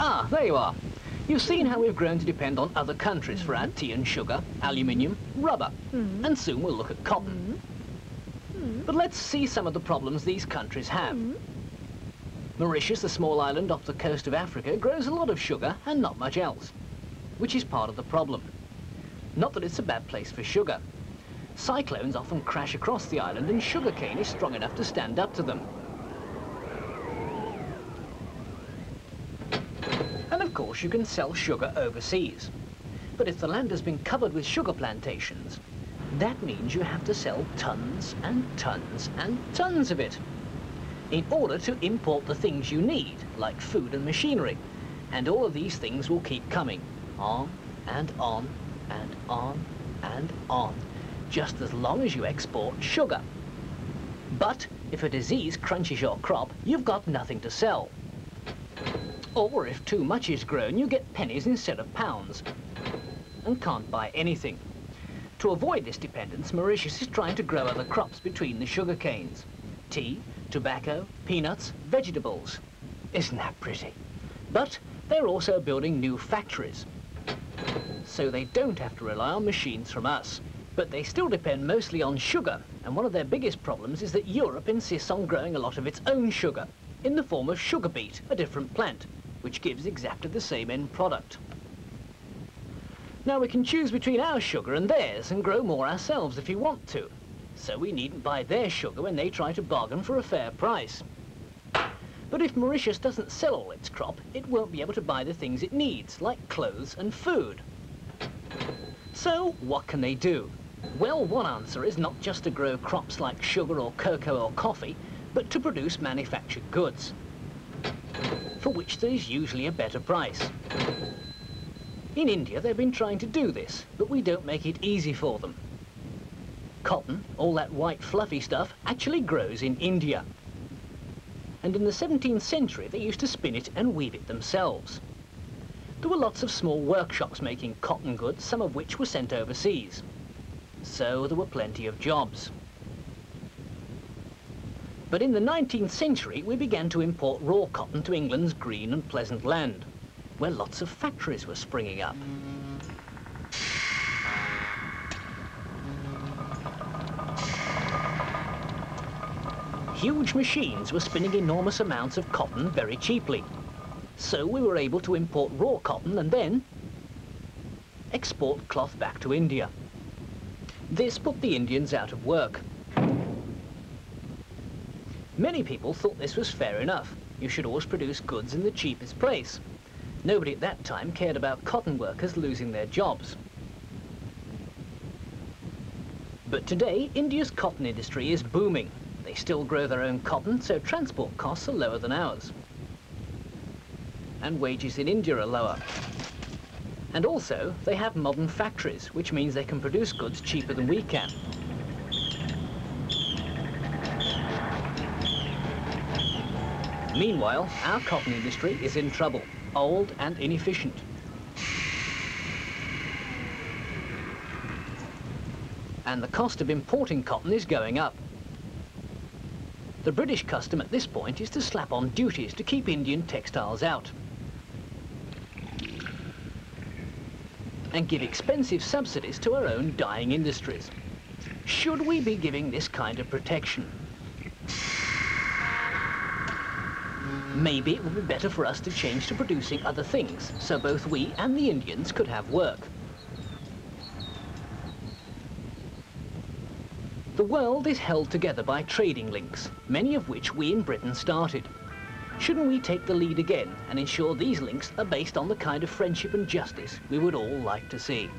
Ah, there you are. You've seen how we've grown to depend on other countries for our tea and sugar, aluminium, rubber, and soon we'll look at cotton. But let's see some of the problems these countries have. Mauritius, a small island off the coast of Africa, grows a lot of sugar and not much else, which is part of the problem. Not that it's a bad place for sugar. Cyclones often crash across the island and sugarcane is strong enough to stand up to them. And of course you can sell sugar overseas. But if the land has been covered with sugar plantations, that means you have to sell tons and tons and tons of it in order to import the things you need, like food and machinery. And all of these things will keep coming on and on and on and on, just as long as you export sugar. But if a disease crunches your crop, you've got nothing to sell. Or if too much is grown, you get pennies instead of pounds and can't buy anything. To avoid this dependence, Mauritius is trying to grow other crops between the sugar canes. Tea, tobacco, peanuts, vegetables. Isn't that pretty? But they're also building new factories, so they don't have to rely on machines from us. But they still depend mostly on sugar, and one of their biggest problems is that Europe insists on growing a lot of its own sugar, in the form of sugar beet, a different plant, which gives exactly the same end product. Now we can choose between our sugar and theirs and grow more ourselves if we want to, so we needn't buy their sugar when they try to bargain for a fair price. But if Mauritius doesn't sell all its crop, it won't be able to buy the things it needs, like clothes and food. So what can they do? Well, one answer is not just to grow crops like sugar or cocoa or coffee, but to produce manufactured goods, for which there is usually a better price. In India, they've been trying to do this, but we don't make it easy for them. Cotton, all that white fluffy stuff, actually grows in India. And in the 17th century, they used to spin it and weave it themselves. There were lots of small workshops making cotton goods, some of which were sent overseas. So there were plenty of jobs. But in the 19th century, we began to import raw cotton to England's green and pleasant land, where lots of factories were springing up. Huge machines were spinning enormous amounts of cotton very cheaply. So we were able to import raw cotton and then export cloth back to India. This put the Indians out of work. Many people thought this was fair enough. You should always produce goods in the cheapest place. Nobody at that time cared about cotton workers losing their jobs. But today, India's cotton industry is booming. They still grow their own cotton, so transport costs are lower than ours. And wages in India are lower. And also, they have modern factories, which means they can produce goods cheaper than we can. Meanwhile, our cotton industry is in trouble, old and inefficient. And the cost of importing cotton is going up. The British custom at this point is to slap on duties to keep Indian textiles out, and give expensive subsidies to our own dying industries. Should we be giving this kind of protection? Maybe it would be better for us to change to producing other things, so both we and the Indians could have work. The world is held together by trading links, many of which we in Britain started. Shouldn't we take the lead again and ensure these links are based on the kind of friendship and justice we would all like to see?